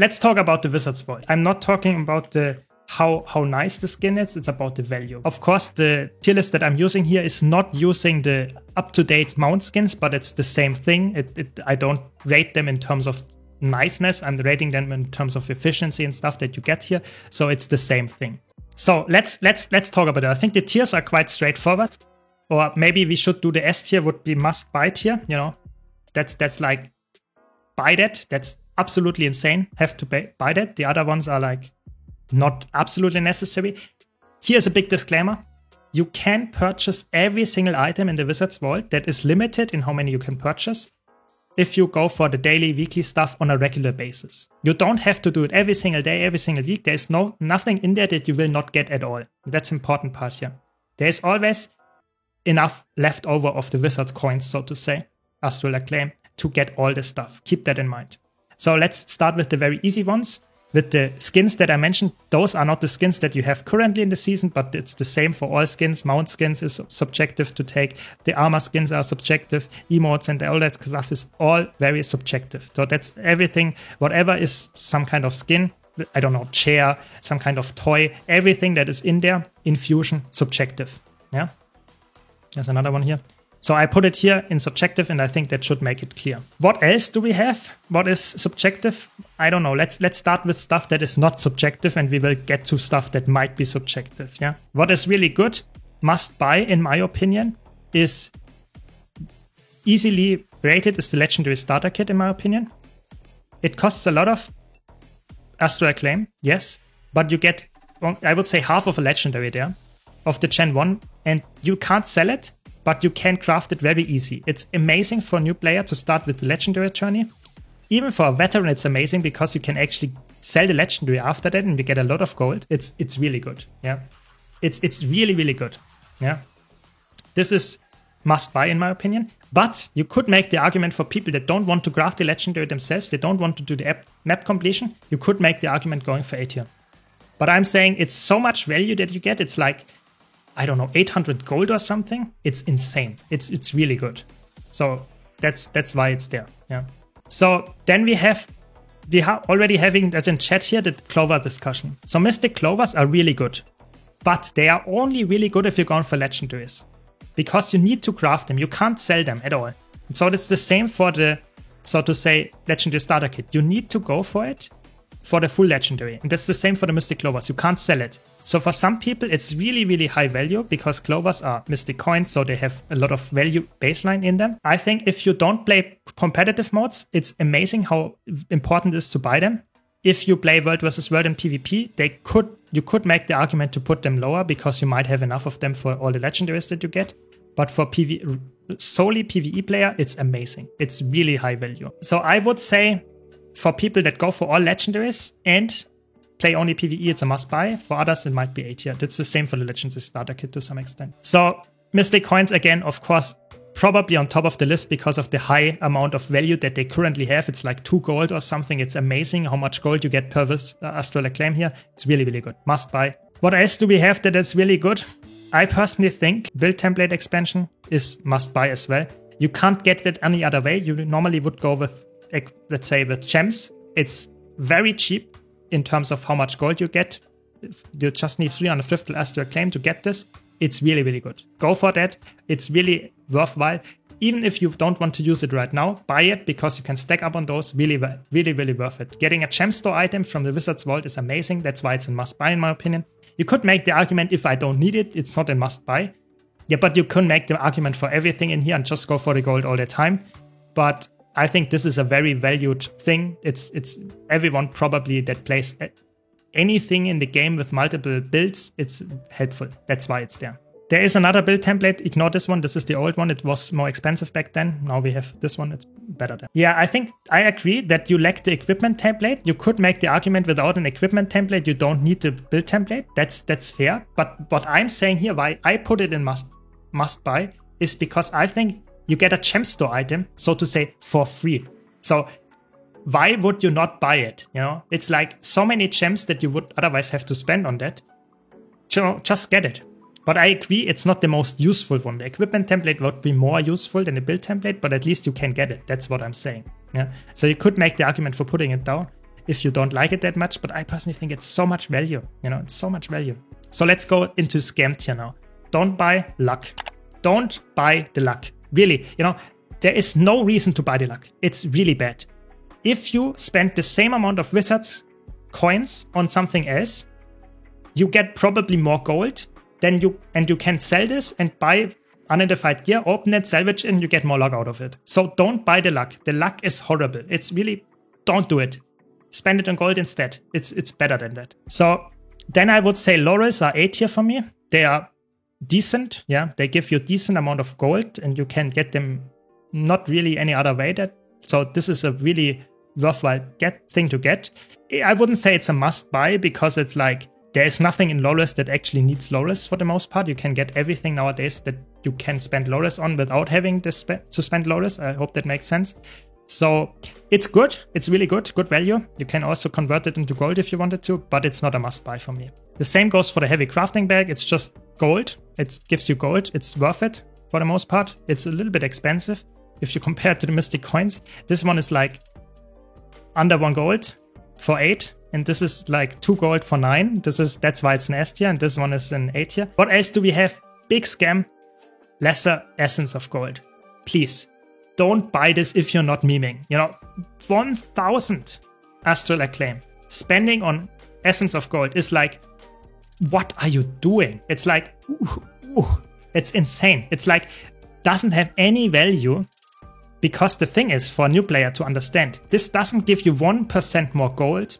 let's talk about the Wizard's Vault. I'm not talking about the how nice the skin is, it's about the value. Of course, the tier list that I'm using here is not using the up-to-date mount skins, but it's the same thing. I don't rate them in terms of niceness, I'm rating them in terms of efficiency and stuff that you get here. So it's the same thing. So let's talk about it. I think the tiers are quite straightforward. Or maybe we should do the S tier would be must buy tier, you know. That's like buy that. That's absolutely insane. Have to buy that. The other ones are like not absolutely necessary. Here's a big disclaimer. You can purchase every single item in the Wizard's Vault that is limited in how many you can purchase if you go for the daily, weekly stuff on a regular basis. You don't have to do it every single day, every single week. There's nothing in there that you will not get at all. That's the important part here. There's always enough left over of the Wizard's coins, so to say, Astral Acclaim, to get all this stuff. Keep that in mind. So let's start with the very easy ones. With the skins that I mentioned, those are not the skins that you have currently in the season, but it's the same for all skins. Mount skins is subjective to take. The armor skins are subjective. Emotes and all that stuff is all very subjective. So that's everything, whatever is some kind of skin, I don't know, chair, some kind of toy, everything that is in there, in Fusion, subjective. Yeah. There's another one here. So I put it here in subjective, and I think that should make it clear. What else do we have? What is subjective? I don't know. Let's start with stuff that is not subjective, and we will get to stuff that might be subjective. Yeah. What is really good, must buy, in my opinion, is easily rated is the Legendary Starter Kit, in my opinion. It costs a lot of Astral Acclaim, yes, but you get, I would say, half of a Legendary there of the Gen 1, and you can't sell it. But you can craft it very easy. It's amazing for a new player to start with the Legendary journey. Even for a veteran, it's amazing because you can actually sell the Legendary after that and you get a lot of gold. It's really good. Yeah, it's really, really good. Yeah, this is must buy in my opinion. But you could make the argument for people that don't want to craft the Legendary themselves. They don't want to do the map completion. You could make the argument going for A tier. But I'm saying it's so much value that you get. It's like, I don't know, 800 gold or something. It's insane. It's really good. So that's why it's there. Yeah. So then we are already having that in chat here, the Clover discussion. So Mystic Clovers are really good, but they are only really good if you're going for Legendaries, because you need to craft them. You can't sell them at all. And so it's the same for the, so to say, Legendary Starter Kit. You need to go for it for the full Legendary. And that's the same for the Mystic Clovers. You can't sell it. So for some people, it's really, really high value because Clovers are Mystic coins, so they have a lot of value baseline in them. I think if you don't play competitive modes, it's amazing how important it is to buy them. If you play World vs. World in PvP, you could make the argument to put them lower because you might have enough of them for all the Legendaries that you get. But for solely PvE player, it's amazing. It's really high value. So I would say for people that go for all Legendaries and play only PvE, it's a must buy. For others, it might be A tier. That's the same for the Legendary Starter Kit to some extent. So Mystic Coins, again, of course, probably on top of the list because of the high amount of value that they currently have. It's like 2 gold or something. It's amazing how much gold you get per Astral Acclaim here. It's really, really good. Must buy. What else do we have that is really good? I personally think Build Template Expansion is must buy as well. You can't get that any other way. You normally would go with, let's say, with gems. It's very cheap in terms of how much gold you get. You just need 350 Astral Acclaim to get this. It's really, really good. Go for that. It's really worthwhile. Even if you don't want to use it right now, buy it because you can stack up on those. Really, really, really worth it. Getting a gem store item from the Wizard's Vault is amazing. That's why it's a must buy in my opinion. You could make the argument if I don't need it, it's not a must buy. Yeah, but you can make the argument for everything in here and just go for the gold all the time. But I think this is a very valued thing. It's everyone probably that plays anything in the game with multiple builds, it's helpful. That's why it's there. There is another build template. Ignore this one. This is the old one. It was more expensive back then. Now we have this one. It's better there. Yeah, I think I agree that you lack the equipment template. You could make the argument without an equipment template, you don't need the build template. That's fair. But what I'm saying here, why I put it in must buy, is because I think you get a gem store item, so to say, for free. So why would you not buy it? You know, it's like so many gems that you would otherwise have to spend on that. Just get it. But I agree, it's not the most useful one. The equipment template would be more useful than the build template, but at least you can get it. That's what I'm saying. Yeah. So you could make the argument for putting it down. if you don't like it that much, but I personally think it's so much value. You know, it's so much value. So let's go into scam tier now. Don't buy luck. Don't buy the luck. Really, you know, there is no reason to buy the luck. It's really bad. If you spend the same amount of Wizards coins on something else, you get probably more gold than you can sell this and buy unidentified gear, open it, salvage, and you get more luck out of it. So don't buy the luck. The luck is horrible. It's really, don't do it. Spend it on gold instead. It's better than that. So then I would say laurels are A tier for me. They are decent. Yeah, they give you a decent amount of gold and you can get them not really any other way. So this is a really worthwhile thing to get. I wouldn't say it's a must buy because it's like, there is nothing in Loras that actually needs Loras for the most part. You can get everything nowadays that you can spend Loras on without having to spend Loras. I hope that makes sense. So it's good. It's really good. Good value. You can also convert it into gold if you wanted to, but it's not a must buy for me. The same goes for the heavy crafting bag. It's just gold. It gives you gold. It's worth it for the most part. It's a little bit expensive if you compare it to the Mystic coins. This one is like under 1 gold for 8. And this is like 2 gold for 9. That's why it's an S tier, and this one is an A tier. What else do we have? Big scam, lesser essence of gold. Please, don't buy this if you're not memeing. You know, 1,000 Astral Acclaim. Spending on essence of gold is like, what are you doing? It's like, it's insane. It's like, doesn't have any value. Because the thing is, for a new player to understand, this doesn't give you 1% more gold,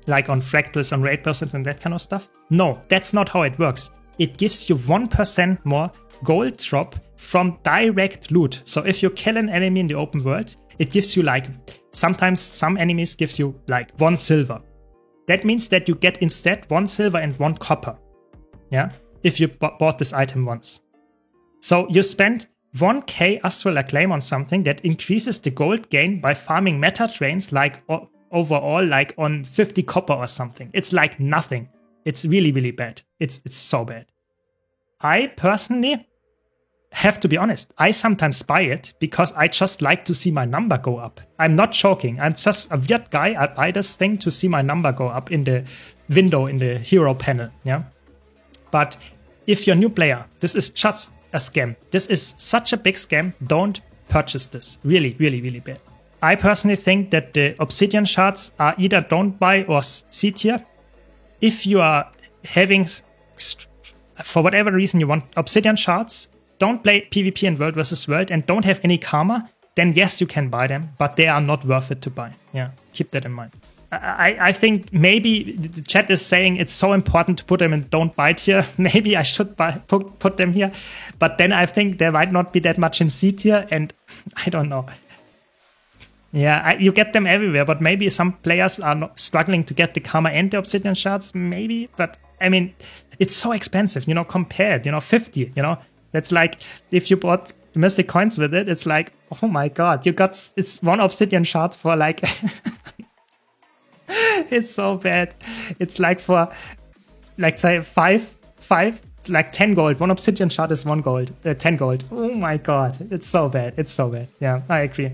like on fractals, on raid percent and that kind of stuff. No, that's not how it works. It gives you 1% more gold drop from direct loot. So if you kill an enemy in the open world, it gives you like, sometimes some enemies gives you like 1 silver. That means that you get instead 1 silver and 1 copper. Yeah, if you bought this item once. So you spend 1k Astral Acclaim on something that increases the gold gain by farming meta trains like overall like on 50 copper or something. It's like nothing. It's really, really bad. It's so bad. I personally have to be honest. I sometimes buy it because I just like to see my number go up. I'm not joking. I'm just a weird guy. I buy this thing to see my number go up in the window in the hero panel. Yeah. But if you're a new player, this is just a scam. This is such a big scam. Don't purchase this. Really, really, really bad. I personally think that the obsidian shards are either don't buy or C tier. If you are having, for whatever reason you want obsidian shards, don't play PvP and World vs. World and don't have any karma, then yes, you can buy them, but they are not worth it to buy. Yeah, keep that in mind. I think maybe the chat is saying it's so important to put them in don't buy tier. Maybe I should put them here, but then I think there might not be that much in C tier, and I don't know. Yeah, you get them everywhere, but maybe some players are not struggling to get the karma and the obsidian shards, maybe. But I mean, it's so expensive, you know, compared, 50, That's like, if you bought Mystic coins with it, it's like, oh my god, it's 1 obsidian shard for like, it's so bad. It's like for, like say 5, like 10 gold. 1 obsidian shard is 1 gold, 10 gold. Oh my god, it's so bad. It's so bad. Yeah, I agree.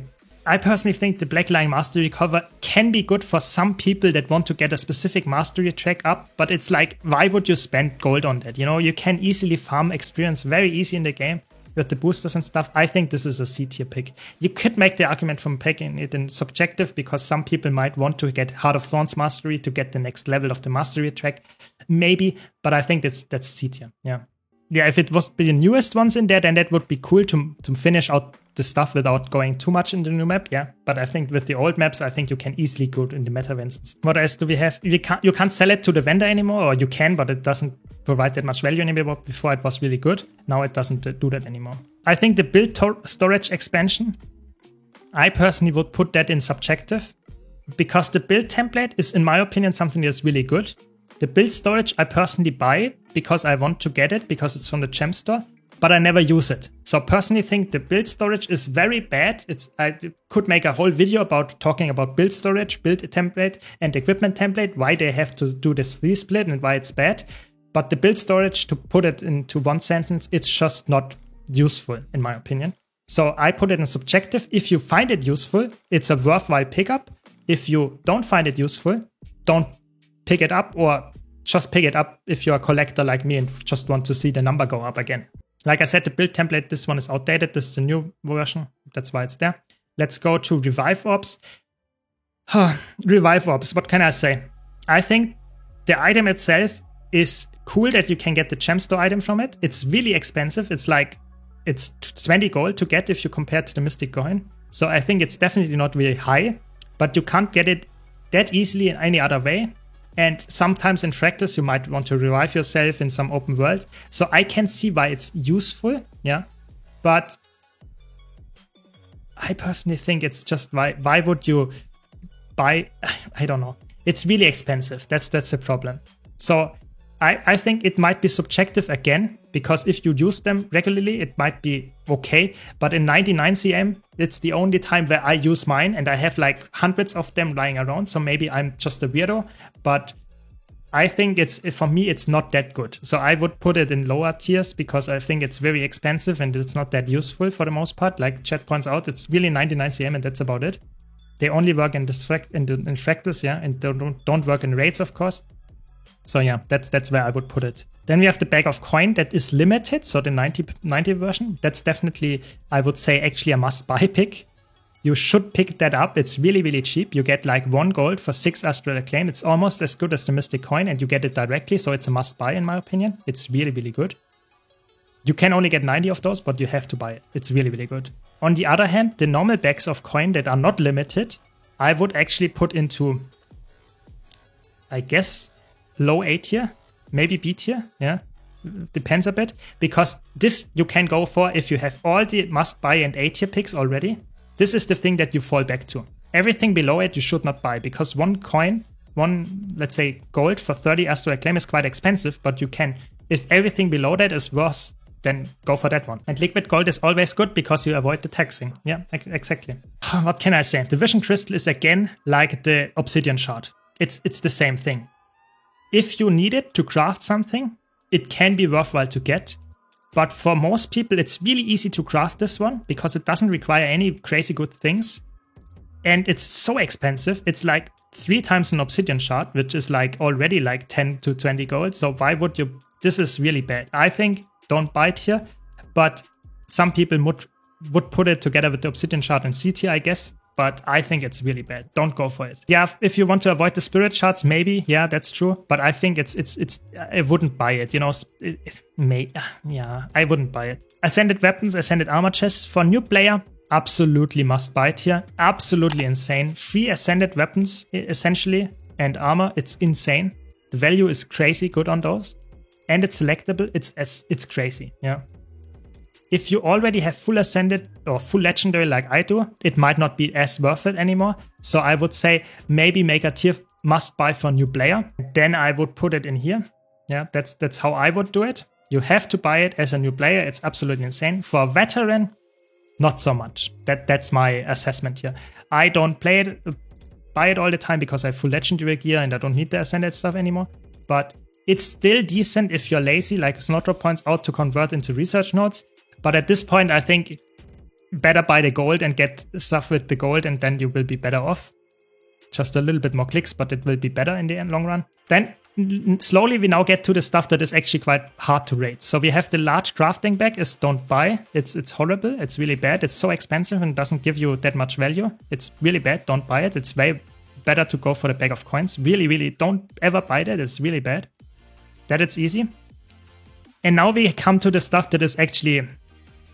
I personally think the Black Lion Mastery cover can be good for some people that want to get a specific mastery track up, but it's like, why would you spend gold on that? You can easily farm experience very easy in the game with the boosters and stuff. I think this is a C tier pick. You could make the argument from picking it in subjective because some people might want to get Heart of Thorns Mastery to get the next level of the mastery track. Maybe, but I think that's C tier. Yeah. Yeah, if it was the newest ones in there, then that would be cool to finish out the stuff without going too much in the new map, yeah. But I think with the old maps, I think you can easily go in the meta events. What else do we have? You can't sell it to the vendor anymore, or you can, but it doesn't provide that much value anymore. Before it was really good. Now it doesn't do that anymore. I think the build storage expansion, I personally would put that in subjective because the build template is, in my opinion, something that's really good. The build storage, I personally buy because I want to get it because it's from the gem store, but I never use it. So personally think the build storage is very bad. I could make a whole video about talking about build storage, build template and equipment template, why they have to do this free split and why it's bad. But the build storage, to put it into one sentence, it's just not useful in my opinion. So I put it in subjective. If you find it useful, it's a worthwhile pickup. If you don't find it useful, don't pick it up, or just pick it up if you're a collector like me and just want to see the number go up again. Like I said, the build template, this one is outdated. This is the new version. That's why it's there. Let's go to Revive Orbs. Revive Orbs, what can I say? I think the item itself is cool that you can get the gemstone item from it. It's really expensive. It's 20 gold to get if you compare to the Mystic coin. So I think it's definitely not really high, but you can't get it that easily in any other way. And sometimes in Fractals, you might want to revive yourself in some open world. So I can see why it's useful, yeah. But I personally think it's just, why would you buy? I don't know. It's really expensive. That's the problem. So I think it might be subjective again, because if you use them regularly, it might be okay. But in 99 CM, it's the only time where I use mine, and I have like hundreds of them lying around. So maybe I'm just a weirdo, but I think for me, it's not that good. So I would put it in lower tiers because I think it's very expensive and it's not that useful for the most part. Like chat points out, it's really 99 CM and that's about it. They only work in Fractals, yeah, and don't work in raids, of course. So yeah, that's where I would put it. Then we have the bag of coin that is limited, so the 90 version. That's definitely, I would say, actually a must-buy pick. You should pick that up. It's really, really cheap. You get like 1 gold for 6 Astral Acclaim. It's almost as good as the Mystic coin, and you get it directly, so it's a must-buy in my opinion. It's really, really good. You can only get 90 of those, but you have to buy it. It's really, really good. On the other hand, the normal bags of coin that are not limited, I would actually put into, I guess, low A tier, maybe B tier, yeah, depends a bit, because this you can go for if you have all the must-buy and A tier picks already. This is the thing that you fall back to. Everything below it you should not buy, because 1 coin, let's say gold for 30 Astral Acclaim is quite expensive, but you can, if everything below that is worse, then go for that one. And liquid gold is always good because you avoid the taxing. Yeah, exactly. What can I say? The Vision Crystal is again like the Obsidian Shard. It's the same thing. If you need it to craft something, it can be worthwhile to get. But for most people, it's really easy to craft this one because it doesn't require any crazy good things. And it's so expensive. It's like 3 times an Obsidian Shard, which is like already like 10 to 20 gold. So why would you? This is really bad. I think don't buy it here. But some people would put it together with the Obsidian Shard and C tier, I guess. But I think it's really bad. Don't go for it. Yeah, if you want to avoid the spirit shards, maybe. Yeah, that's true. But I think I wouldn't buy it. You know, I wouldn't buy it. Ascended weapons, ascended armor chests for new player. Absolutely must buy it here. Absolutely insane. 3 ascended weapons essentially and armor. It's insane. The value is crazy good on those, and it's selectable. It's crazy. Yeah. If you already have full ascended or full legendary like I do, it might not be as worth it anymore. So I would say maybe make a tier must buy for new player. Then I would put it in here. Yeah, that's how I would do it. You have to buy it as a new player. It's absolutely insane. For a veteran, not so much. That's my assessment here. I don't buy it all the time because I have full legendary gear and I don't need the ascended stuff anymore. But it's still decent if you're lazy, like Snowdrop points out, to convert into research nodes. But at this point, I think better buy the gold and get stuff with the gold, and then you will be better off. Just a little bit more clicks, but it will be better in the long run. Then slowly we now get to the stuff that is actually quite hard to rate. So we have the large crafting bag is don't buy. It's horrible. It's really bad. It's so expensive and doesn't give you that much value. It's really bad. Don't buy it. It's way better to go for the bag of coins. Really, really don't ever buy that. It's really bad. That it's easy. And now we come to the stuff that is actually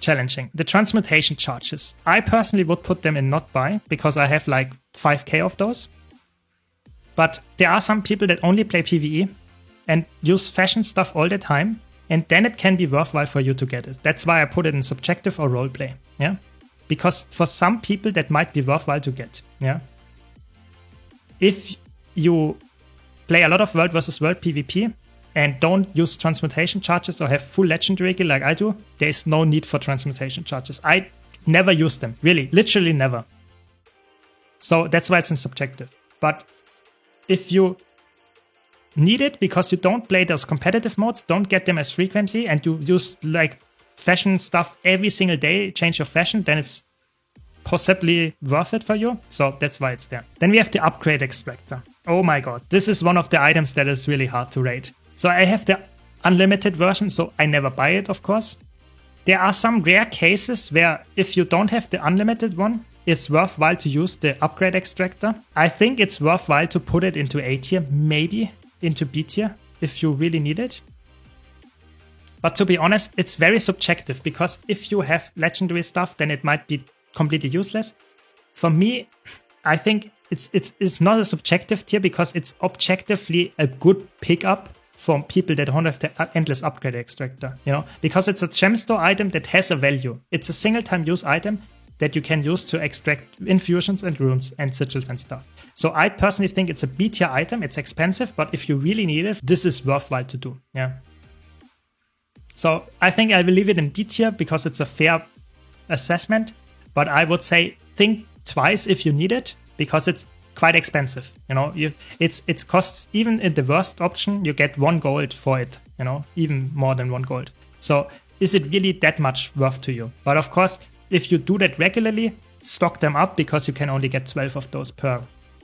challenging. The transmutation charges. I personally would put them in not buy because I have like 5k of those. But there are some people that only play PvE and use fashion stuff all the time, and then it can be worthwhile for you to get it. That's why I put it in subjective or roleplay. Yeah, because for some people that might be worthwhile to get. Yeah, if you play a lot of world versus world PvP and don't use transmutation charges or have full legendary gear like I do, there is no need for transmutation charges. I never use them, really, literally never. So that's why it's in subjective. But if you need it because you don't play those competitive modes, don't get them as frequently, and you use like fashion stuff every single day, change your fashion, then it's possibly worth it for you. So that's why it's there. Then we have the upgrade extractor. Oh my god, this is one of the items that is really hard to rate. So I have the unlimited version, so I never buy it, of course. There are some rare cases where if you don't have the unlimited one, it's worthwhile to use the upgrade extractor. I think it's worthwhile to put it into A tier, maybe into B tier if you really need it. But to be honest, it's very subjective, because if you have legendary stuff, then it might be completely useless. For me, I think it's not a subjective tier, because it's objectively a good pickup for people that don't have the endless upgrade extractor, you know, because it's a gemstone item that has a value. It's a single time use item that you can use to extract infusions and runes and sigils and stuff. So I personally think it's a B tier item. It's expensive, but if you really need it, this is worthwhile to do. Yeah. So I think I will leave it in B tier because it's a fair assessment, but I would say think twice if you need it, because it's quite expensive. You know, it costs, even in the worst option, you get 1 gold for it, you know, even more than 1 gold. So is it really that much worth to you? But of course, if you do that regularly, stock them up, because you can only get 12 of those per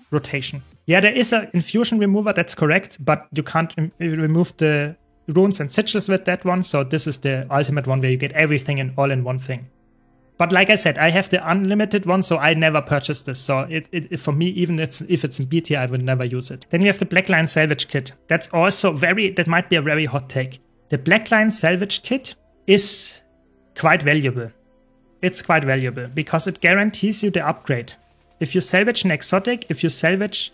rotation. Yeah, there is an infusion remover, that's correct, but you can't remove the runes and sigils with that one. So this is the ultimate one where you get everything in all in one thing. But like I said, I have the unlimited one, so I never purchased this. So it for me, even if it's in B tier, I would never use it. Then we have the Black Lion Salvage Kit. That's also that might be a very hot take. The Black Lion Salvage Kit is quite valuable. It's quite valuable because it guarantees you the upgrade. If you salvage an exotic, if you salvage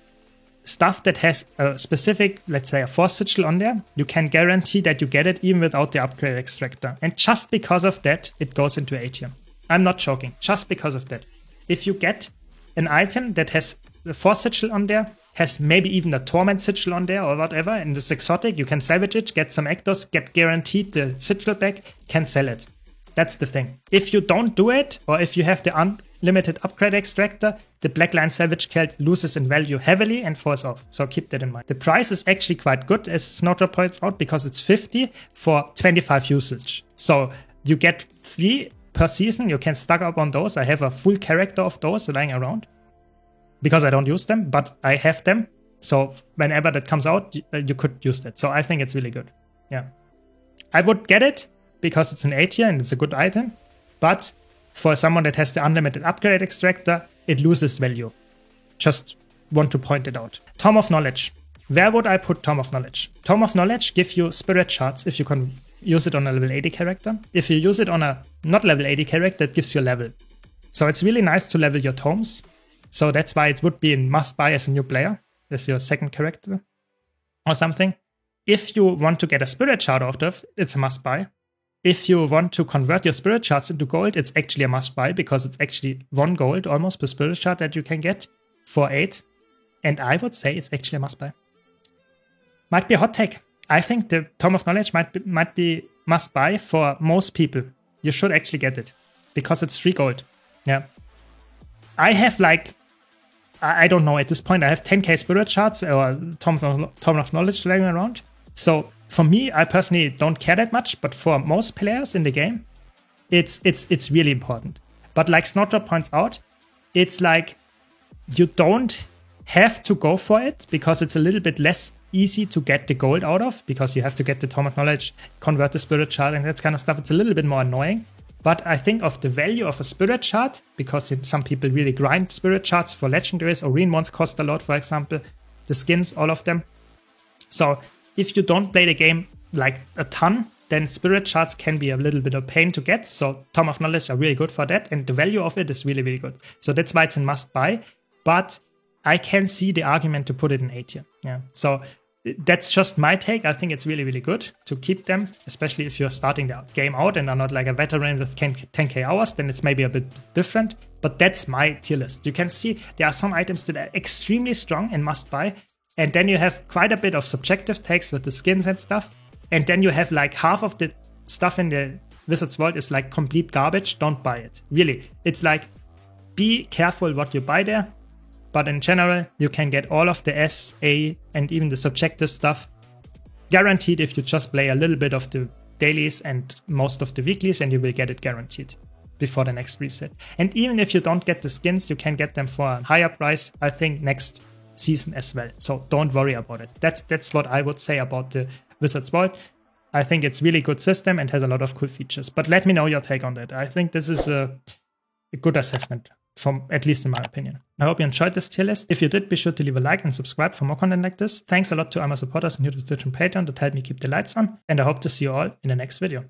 stuff that has a specific, let's say a force sigil on there, you can guarantee that you get it even without the upgrade extractor. And just because of that, it goes into A tier. I'm not joking, just because of that. If you get an item that has the force sigil on there, has maybe even a torment sigil on there or whatever, and this exotic, you can salvage it, get some Ektos, get guaranteed the sigil back, can sell it. That's the thing. If you don't do it, or if you have the unlimited upgrade extractor, the Black Lion Salvage Kit loses in value heavily and falls off. So keep that in mind. The price is actually quite good, as Snowdrop points out, because it's 50 for 25 usage. So you get 3 per season. You can stack up on those. I have a full character of those lying around because I don't use them, but I have them. So whenever that comes out, you could use that. So I think it's really good. Yeah. I would get it because it's an A tier and it's a good item. But for someone that has the unlimited upgrade extractor, it loses value. Just want to point it out. Tome of Knowledge. Where would I put Tome of Knowledge? Tome of Knowledge gives you spirit shards if you can use it on a level 80 character. If you use it on a not level 80 character, it gives you a level. So it's really nice to level your tomes. So that's why it would be a must buy as a new player, as your second character or something. If you want to get a spirit shard out of it, it's a must buy. If you want to convert your spirit shards into gold, it's actually a must buy because it's actually 1 gold almost per spirit shard that you can get for 8. And I would say it's actually a must buy. Might be a hot take. I think the Tome of Knowledge might be must buy for most people. You should actually get it because it's 3 gold. Yeah. I have I don't know at this point, I have 10k spirit shards or Tome of Knowledge lying around. So for me, I personally don't care that much, but for most players in the game, it's really important. But like Snowdrop points out, it's like you don't have to go for it because it's a little bit less easy to get the gold out of because you have to get the Tome of Knowledge, convert the spirit shard and that kind of stuff. It's a little bit more annoying. But I think of the value of a spirit shard, because some people really grind spirit shards for legendaries. Arene ones cost a lot, for example. The skins, all of them. So if you don't play the game like a ton, then spirit shards can be a little bit of pain to get. So Tome of Knowledge are really good for that. And the value of it is really, really good. So that's why it's a must buy. But I can see the argument to put it in A tier. Yeah. So that's just my take. I think it's really, really good to keep them, especially if you're starting the game out and are not like a veteran with 10k hours, then it's maybe a bit different. But that's my tier list. You can see there are some items that are extremely strong and must buy. And then you have quite a bit of subjective takes with the skins and stuff. And then you have like half of the stuff in the Wizards World is like complete garbage. Don't buy it. Really. It's like, be careful what you buy there. But in general, you can get all of the S, A, and even the subjective stuff guaranteed if you just play a little bit of the dailies and most of the weeklies, and you will get it guaranteed. before the next reset. And even if you don't get the skins, you can get them for a higher price, I think, next season as well. So don't worry about it. That's what I would say about the Wizards Vault. I think it's really good system and has a lot of cool features. But let me know your take on that. I think this is a good assessment, from at least in my opinion. I hope you enjoyed this tier list. If you did, be sure to leave a like and subscribe for more content like this. Thanks a lot to all my supporters and new to Twitch and Patreon that help me keep the lights on. And I hope to see you all in the next video.